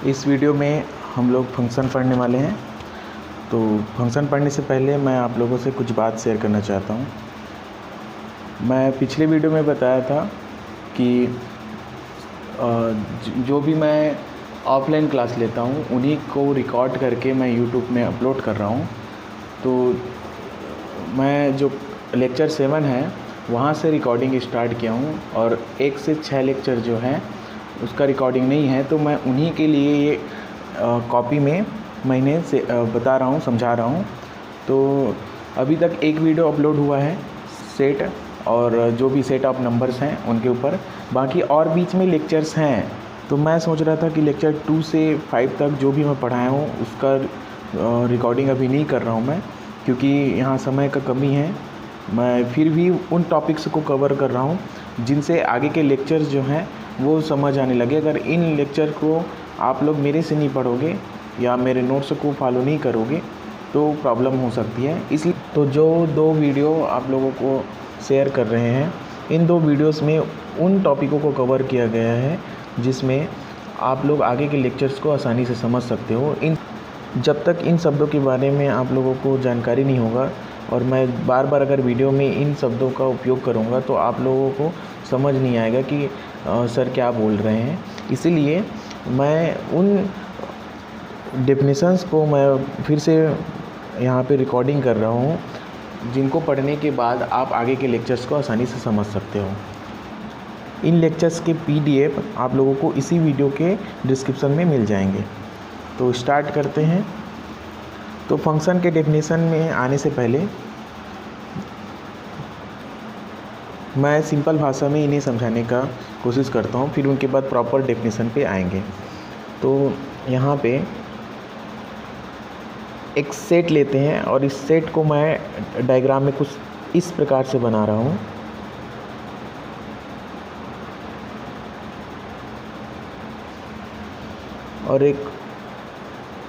इस वीडियो में हम लोग फंक्शन पढ़ने वाले हैं। तो फंक्शन पढ़ने से पहले मैं आप लोगों से कुछ बात शेयर करना चाहता हूँ। मैं पिछले वीडियो में बताया था कि जो भी मैं ऑफलाइन क्लास लेता हूँ उन्हीं को रिकॉर्ड करके मैं यूट्यूब में अपलोड कर रहा हूँ। तो मैं जो लेक्चर 7 है वहाँ से रिकॉर्डिंग स्टार्ट किया हूँ और 1 से 6 लेक्चर जो हैं उसका रिकॉर्डिंग नहीं है। तो मैं उन्हीं के लिए ये कॉपी में महीने से बता रहा हूँ, समझा रहा हूँ। तो अभी तक एक वीडियो अपलोड हुआ है सेट और जो भी सेट ऑफ नंबर्स हैं उनके ऊपर, बाकी और बीच में लेक्चर्स हैं। तो मैं सोच रहा था कि लेक्चर 2 से 5 तक जो भी मैं पढ़ाया हूँ उसका रिकॉर्डिंग अभी नहीं कर रहा हूँ मैं, क्योंकि यहाँ समय का कमी है। मैं फिर भी उन टॉपिक्स को कवर कर रहा हूँ जिनसे आगे के लेक्चर्स जो हैं वो समझ आने लगे। अगर इन लेक्चर को आप लोग मेरे से नहीं पढ़ोगे या मेरे नोट्स को फॉलो नहीं करोगे तो प्रॉब्लम हो सकती है। इसलिए तो जो 2 वीडियो आप लोगों को शेयर कर रहे हैं, इन 2 वीडियोस में उन टॉपिकों को कवर किया गया है जिसमें आप लोग आगे के लेक्चर्स को आसानी से समझ सकते हो। जब तक इन शब्दों के बारे में आप लोगों को जानकारी नहीं होगा और मैं बार बार अगर वीडियो में इन शब्दों का उपयोग करूंगा तो आप लोगों को समझ नहीं आएगा कि सर क्या बोल रहे हैं। इसीलिए मैं उन डेफिनेशंस को मैं फिर से यहाँ पे रिकॉर्डिंग कर रहा हूँ जिनको पढ़ने के बाद आप आगे के लेक्चर्स को आसानी से समझ सकते हो। इन लेक्चर्स के PDF आप लोगों को इसी वीडियो के डिस्क्रिप्शन में मिल जाएंगे। तो स्टार्ट करते हैं। तो फंक्शन के डेफिनेशन में आने से पहले मैं सिंपल भाषा में इन्हें समझाने का कोशिश करता हूँ, फिर उनके बाद प्रॉपर डेफिनेशन पे आएंगे। तो यहाँ पे एक सेट लेते हैं और इस सेट को मैं डायग्राम में कुछ इस प्रकार से बना रहा हूँ। और एक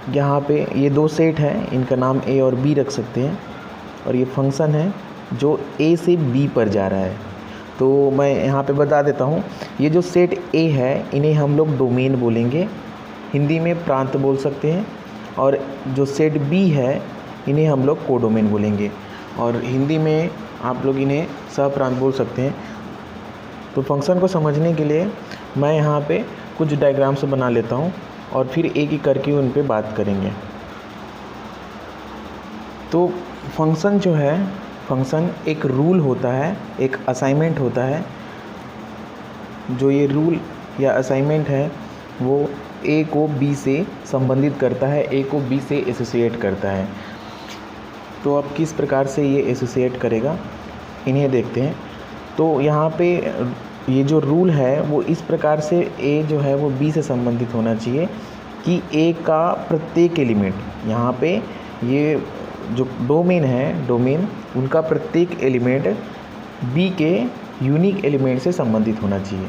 यहाँ पे ये 2 सेट हैं, इनका नाम A और B रख सकते हैं। और ये फंक्शन है जो A से B पर जा रहा है। तो मैं यहाँ पे बता देता हूँ, ये जो सेट A है इन्हें हम लोग डोमेन बोलेंगे, हिंदी में प्रांत बोल सकते हैं। और जो सेट B है इन्हें हम लोग कोडोमेन बोलेंगे और हिंदी में आप लोग इन्हें सहप्रांत बोल सकते हैं। तो फंक्शन को समझने के लिए मैं यहाँ पे कुछ डायग्राम्स बना लेता हूँ और फिर एक एक करके उन पे बात करेंगे। तो फंक्शन जो है, फंक्शन एक रूल होता है, एक असाइनमेंट होता है। जो ये रूल या असाइनमेंट है वो A को B से संबंधित करता है, A को B से एसोसिएट करता है। तो अब किस प्रकार से ये एसोसिएट करेगा इन्हें देखते हैं। तो यहाँ पे ये जो रूल है वो इस प्रकार से A जो है वो B से संबंधित होना चाहिए कि A का प्रत्येक एलिमेंट, यहाँ पे ये जो डोमेन है, डोमेन उनका प्रत्येक एलिमेंट B के यूनिक एलिमेंट से संबंधित होना चाहिए।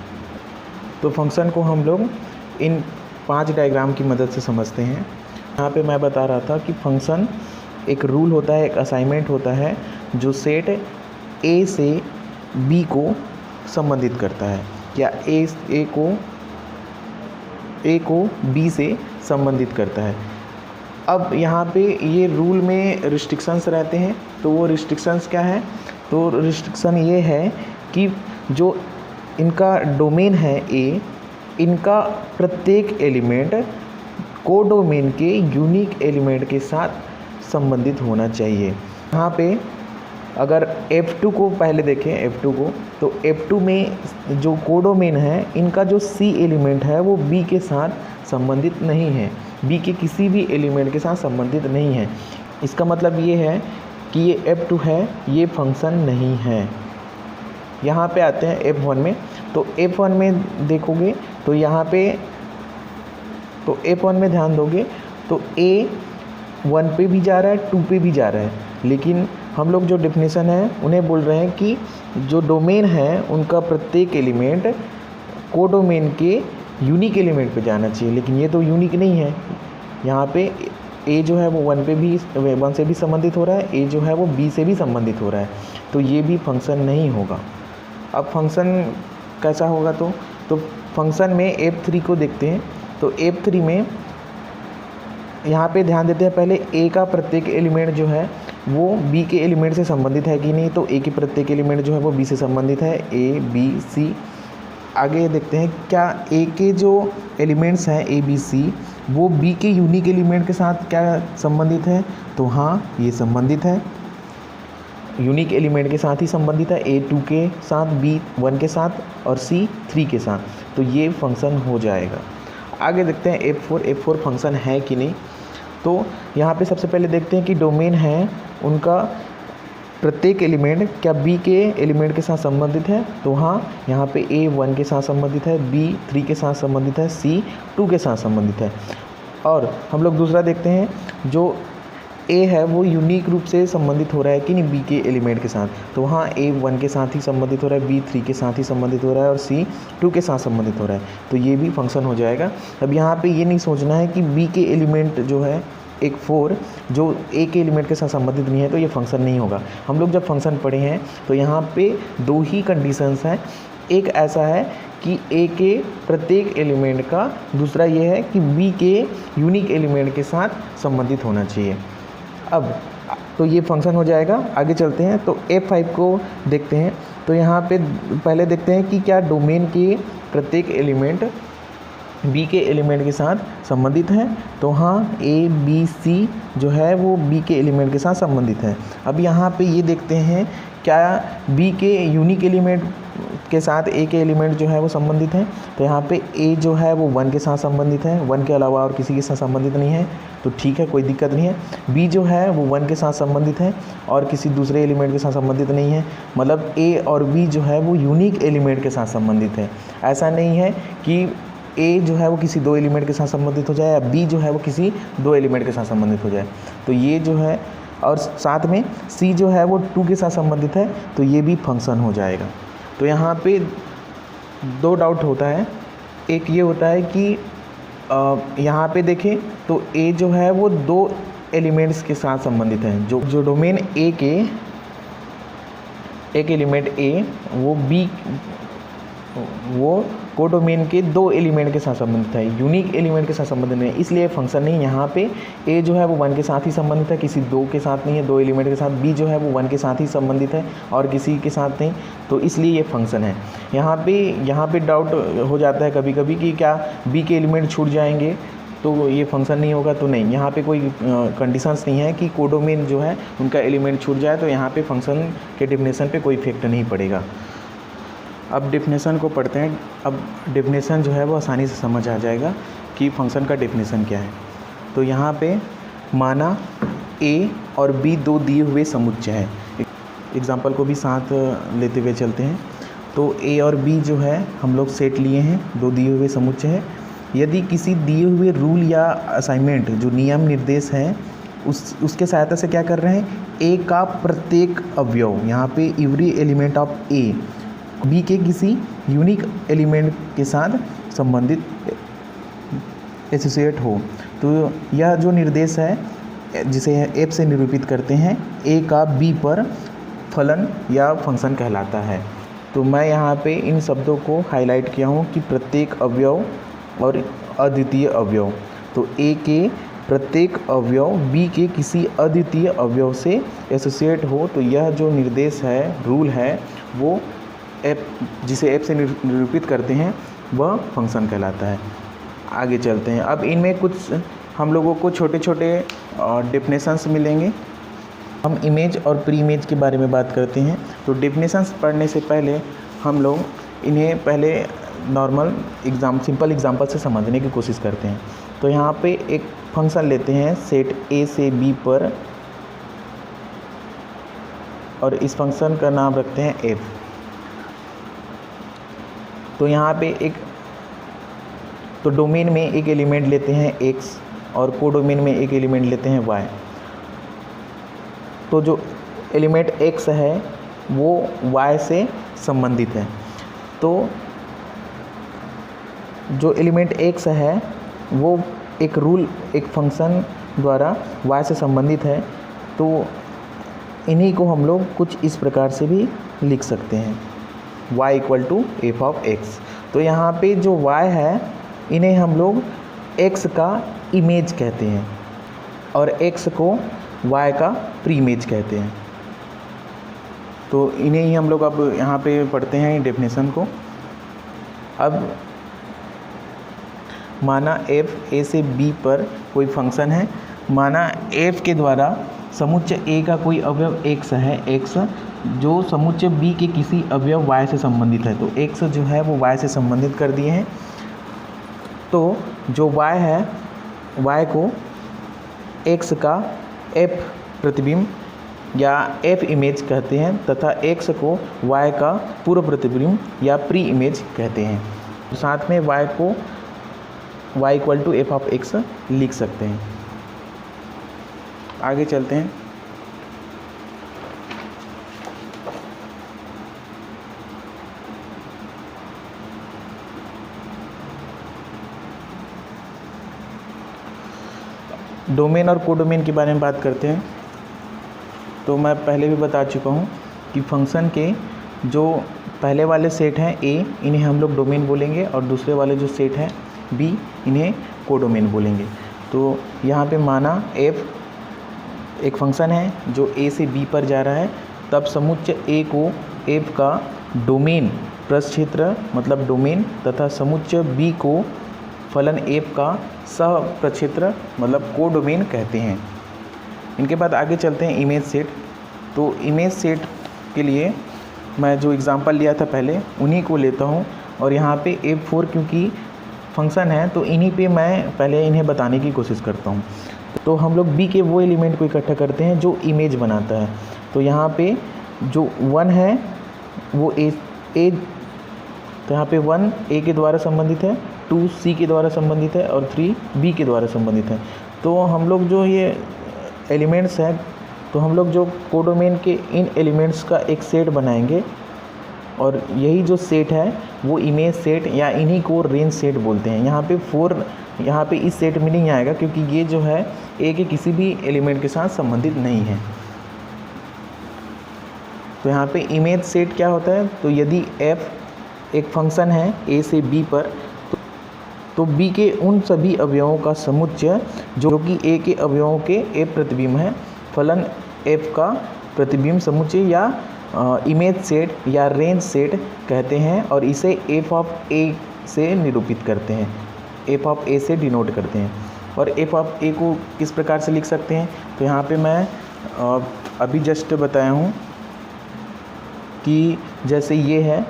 तो फंक्शन को हम लोग इन 5 डायग्राम की मदद से समझते हैं। यहाँ पे मैं बता रहा था कि फंक्शन एक रूल होता है, एक असाइनमेंट होता है जो सेट A से B को संबंधित करता है, या A को B से संबंधित करता है। अब यहाँ पे ये रूल में रिस्ट्रिक्शंस रहते हैं। तो वो रिस्ट्रिक्शंस क्या है? तो रिस्ट्रिक्शन ये है कि जो इनका डोमेन है A, इनका प्रत्येक एलिमेंट कोडोमेन के यूनिक एलिमेंट के साथ संबंधित होना चाहिए। यहाँ पे अगर F2 को पहले देखें, F2 को, तो F2 में जो कोडोमेन है इनका जो C एलिमेंट है वो B के साथ संबंधित नहीं है, B के किसी भी एलिमेंट के साथ संबंधित नहीं है। इसका मतलब ये है कि ये F2 है, ये फंक्शन नहीं है। यहाँ पे आते हैं F1 में। तो F1 में देखोगे तो यहाँ पे, तो F1 में ध्यान दोगे तो A 1 पे भी जा रहा है, 2 पे भी जा रहा है, लेकिन हम लोग जो डेफिनेशन है उन्हें बोल रहे हैं कि जो डोमेन है उनका प्रत्येक एलिमेंट कोडोमेन के यूनिक एलिमेंट पे जाना चाहिए, लेकिन ये तो यूनिक नहीं है। यहाँ पे A जो है वो 1 से भी संबंधित हो रहा है, A जो है वो B से भी संबंधित हो रहा है, तो ये भी फंक्शन नहीं होगा। अब फंक्शन कैसा होगा? तो फंक्शन में F3 को देखते हैं। तो F3 में यहाँ पे ध्यान देते हैं पहले A का प्रत्येक एलिमेंट जो है वो B के एलिमेंट से संबंधित है कि नहीं। तो A की प्रत्येक एलिमेंट जो है वो B से संबंधित है, A B C। आगे देखते हैं क्या A के जो एलिमेंट्स हैं A B C वो B के यूनिक एलिमेंट के साथ क्या संबंधित है। तो हाँ, ये संबंधित है, यूनिक एलिमेंट के साथ ही संबंधित है, A 2 के साथ, B 1 के साथ और C 3 के साथ। तो ये फंक्शन हो जाएगा। आगे देखते हैं F4 फंक्शन है कि नहीं। तो यहाँ पे सबसे पहले देखते हैं कि डोमेन है उनका प्रत्येक एलिमेंट क्या B के एलिमेंट के साथ संबंधित है। तो हाँ, यहाँ पे A 1 के साथ संबंधित है, B 3 के साथ संबंधित है, C 2 के साथ संबंधित है। और हम लोग दूसरा देखते हैं जो A है वो यूनिक रूप से संबंधित हो रहा है कि नहीं B के एलिमेंट के साथ। तो हाँ, A 1 के साथ ही संबंधित हो रहा है, B 3 के साथ ही संबंधित हो रहा है और C 2 के साथ संबंधित हो रहा है। तो ये भी फंक्शन हो जाएगा। अब यहाँ पे ये नहीं सोचना है कि B के एलिमेंट जो है एक 4 जो A के एलिमेंट के साथ संबंधित नहीं है तो ये फंक्शन नहीं होगा। हम लोग जब फंक्शन पढ़े हैं तो यहाँ पे दो ही कंडीशंस हैं। एक ऐसा है कि A के प्रत्येक एलिमेंट का, दूसरा ये है कि B के यूनिक एलिमेंट के साथ संबंधित होना चाहिए। अब तो ये फंक्शन हो जाएगा। आगे चलते हैं तो F5 को देखते हैं। तो यहाँ पे पहले देखते हैं कि क्या डोमेन के प्रत्येक एलिमेंट B के एलिमेंट के साथ संबंधित है। तो हाँ, A B C जो है वो B के एलिमेंट के साथ संबंधित है। अब यहाँ पे ये देखते हैं क्या B के यूनिक एलिमेंट के साथ A के एलिमेंट जो है वो संबंधित है। तो यहाँ पे A जो है वो 1 के साथ संबंधित है, 1 के अलावा और किसी के साथ संबंधित नहीं है। तो ठीक है, कोई दिक्कत नहीं है। B जो है वो 1 के साथ संबंधित है और किसी दूसरे एलिमेंट के साथ संबंधित नहीं है। मतलब A और B जो है वो यूनिक एलिमेंट के साथ संबंधित है। ऐसा नहीं है कि A जो है वो किसी 2 एलिमेंट के साथ संबंधित हो जाए या B जो है वो किसी 2 एलिमेंट के साथ संबंधित हो जाए। तो ये जो है, और साथ में C जो है वो 2 के साथ संबंधित है, तो ये भी फंक्शन हो जाएगा। तो यहाँ पे दो डाउट होता है। एक ये होता है कि यहाँ पे देखें तो A जो है वो 2 एलिमेंट्स के साथ संबंधित है। जो डोमेन A के एक एलिमेंट A वो कोडोमेन के 2 एलिमेंट के साथ संबंधित है, यूनिक एलिमेंट के साथ संबंधित नहीं है, इसलिए फंक्शन नहीं। यहाँ पे A जो है वो 1 के साथ ही संबंधित है, किसी 2 के साथ नहीं है, 2 एलिमेंट के साथ। B जो है वो 1 के साथ ही संबंधित है और किसी के साथ नहीं, तो इसलिए ये फंक्शन है। यहाँ पे डाउट हो जाता है कभी कभी कि क्या B के एलिमेंट छूट जाएंगे तो ये फंक्शन नहीं होगा। तो नहीं, यहाँ पे कोई कंडीशंस नहीं है कि कोडोमेन जो है उनका एलिमेंट छूट जाए, तो यहाँ पे फंक्शन के डेफिनेशन पे कोई इफेक्ट नहीं पड़ेगा। अब डेफिनेशन को पढ़ते हैं। अब डेफिनेशन जो है वो आसानी से समझ आ जाएगा कि फंक्शन का डेफिनेशन क्या है। तो यहाँ पे माना A और B 2 दिए हुए समुच्चय है। एग्जाम्पल को भी साथ लेते हुए चलते हैं। तो A और B जो है हम लोग सेट लिए हैं, 2 दिए हुए समुच्चय है। यदि किसी दिए हुए रूल या असाइनमेंट जो नियम निर्देश हैं उसके सहायता से क्या कर रहे हैं, A का प्रत्येक अवयव, यहाँ पे every element of A B के किसी यूनिक एलिमेंट के साथ संबंधित एसोसिएट हो, तो यह जो निर्देश है जिसे F से निरूपित करते हैं, A का B पर फलन या फंक्शन कहलाता है। तो मैं यहाँ पे इन शब्दों को हाईलाइट किया हूँ कि प्रत्येक अवयव और अद्वितीय अवयव। तो A के प्रत्येक अवयव B के किसी अद्वितीय अवयव से एसोसिएट हो, तो यह जो निर्देश है, रूल है, वो जिसे F से निरूपित करते हैं वह फंक्शन कहलाता है। आगे चलते हैं। अब इनमें कुछ हम लोगों को छोटे छोटे डेफिनेशंस मिलेंगे। हम इमेज और प्री इमेज के बारे में बात करते हैं। तो डेफिनेशंस पढ़ने से पहले हम लोग इन्हें पहले नॉर्मल सिंपल एग्जांपल से समझने की कोशिश करते हैं। तो यहाँ पे एक फंक्शन लेते हैं सेट A से B पर, और इस फंक्शन का नाम रखते हैं F। तो यहाँ पे तो डोमेन में एक एलिमेंट लेते हैं X और कोडोमेन में एक एलिमेंट लेते हैं Y। तो जो एलिमेंट X है वो Y से संबंधित है। तो जो एलिमेंट X है वो एक फंक्शन द्वारा Y से संबंधित है। तो इन्हीं को हम लोग कुछ इस प्रकार से भी लिख सकते हैं, y = f(x). तो यहाँ पे जो y है इन्हें हम लोग x का इमेज कहते हैं और x को y का प्री इमेज कहते हैं। तो इन्हें ही हम लोग अब यहाँ पे पढ़ते हैं डेफिनेशन को। अब माना f a से b पर कोई फंक्शन है, माना f के द्वारा समुच्चय a का कोई अवयव x है, x जो समुच्चय b के किसी अवयव y से संबंधित है। तो x जो है वो y से संबंधित कर दिए हैं। तो जो y है, y को x का f प्रतिबिंब या f इमेज कहते हैं तथा x को y का पूर्व प्रतिबिंब या प्री इमेज कहते हैं। साथ में y को y equal to f of x लिख सकते हैं। आगे चलते हैं। डोमेन और कोडोमेन के बारे में बात करते हैं। तो मैं पहले भी बता चुका हूँ कि फंक्शन के जो पहले वाले सेट हैं a, इन्हें हम लोग डोमेन बोलेंगे और दूसरे वाले जो सेट हैं b, इन्हें कोडोमेन बोलेंगे। तो यहाँ पे माना f एक फंक्शन है जो a से b पर जा रहा है, तब समुच्चय a को f का डोमेन प्रक्षेत्र मतलब डोमेन तथा समुच्चय b को फलन f का सह प्रक्षेत्र मतलब कोडोमेन कहते हैं। इनके बाद आगे चलते हैं इमेज सेट। तो इमेज सेट के लिए मैं जो एग्जांपल लिया था पहले उन्हीं को लेता हूं और यहाँ पे f4 क्योंकि फंक्शन है तो इन्हीं पे मैं पहले इन्हें बताने की कोशिश करता हूँ। तो हम लोग b के वो एलिमेंट को इकट्ठा करते हैं जो इमेज बनाता है। तो यहाँ पे जो 1 है वो a तो यहाँ पे 1 a के द्वारा संबंधित है, 2 c के द्वारा संबंधित है और 3 b के द्वारा संबंधित है। तो हम लोग जो ये एलिमेंट्स हैं, तो हम लोग जो कोडोमेन के इन एलिमेंट्स का एक सेट बनाएंगे और यही जो सेट है वो इमेज सेट या इन्हीं को रेंज सेट बोलते हैं। यहाँ पे 4 यहाँ पे इस सेट में नहीं आएगा क्योंकि ये जो है a के किसी भी एलिमेंट के साथ संबंधित नहीं है। तो यहाँ पे इमेज सेट क्या होता है, तो यदि f एक फंक्शन है a से b पर, तो b के उन सभी अवयवों का समुच्चय जो कि a के अवयवों के f प्रतिबिंब है, फलन f का प्रतिबिंब समुच्चय या इमेज सेट या रेंज सेट कहते हैं और इसे f ऑफ a से निरूपित करते हैं, f ऑफ a से डिनोट करते हैं। और f ऑफ a को किस प्रकार से लिख सकते हैं, तो यहाँ पे मैं अभी जस्ट बताया हूँ कि जैसे ये है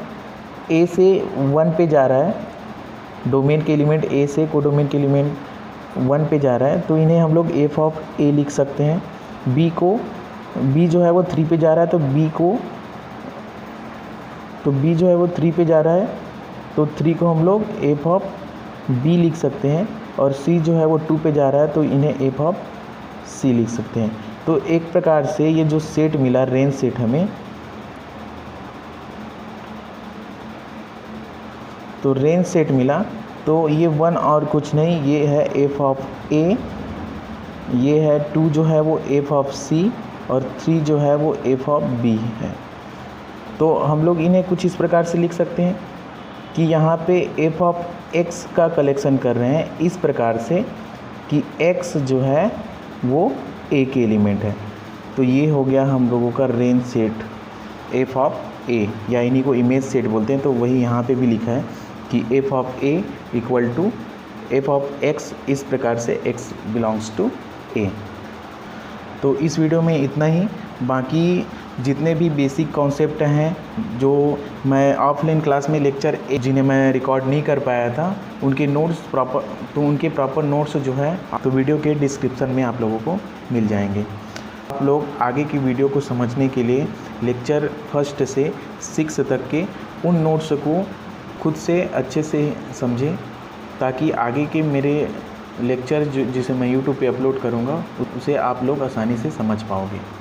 a से 1 पे जा रहा है, डोमेन के एलिमेंट a से कोडोमेन के एलिमेंट 1 पे जा रहा है, तो इन्हें हम लोग f ऑफ a लिख सकते हैं। b जो है वो 3 पे जा रहा है, तो b जो है वो 3 पे जा रहा है, तो 3 को हम लोग f ऑफ b लिख सकते हैं। और c जो है वो 2 पे जा रहा है, तो इन्हें f ऑफ c लिख सकते हैं। तो एक प्रकार से ये जो सेट मिला रेंज सेट हमें, तो रेंज सेट मिला, तो ये 1 और कुछ नहीं, ये है f ऑफ a, ये है 2 जो है वो f ऑफ c और 3 जो है वो f ऑफ b है। तो हम लोग इन्हें कुछ इस प्रकार से लिख सकते हैं कि यहाँ पे f ऑफ x का कलेक्शन कर रहे हैं इस प्रकार से कि x जो है वो a के एलिमेंट है। तो ये हो गया हम लोगों का range set f of a या इन्हीं को इमेज सेट बोलते हैं। तो वही यहाँ पे भी लिखा है कि f of a equal to f of x, इस प्रकार से x बिलोंग्स टू a। तो इस वीडियो में इतना ही। बाकी जितने भी बेसिक कॉन्सेप्ट हैं जो मैं ऑफलाइन क्लास में लेक्चर जिन्हें मैं रिकॉर्ड नहीं कर पाया था, उनके प्रॉपर नोट्स जो है तो वीडियो के डिस्क्रिप्शन में आप लोगों को मिल जाएंगे। आप लोग आगे की वीडियो को समझने के लिए लेक्चर 1 से 6 तक के उन नोट्स को खुद से अच्छे से समझें ताकि आगे के मेरे लेक्चर जिसे मैं यूट्यूब पे अपलोड करूँगा उसे आप लोग आसानी से समझ पाओगे।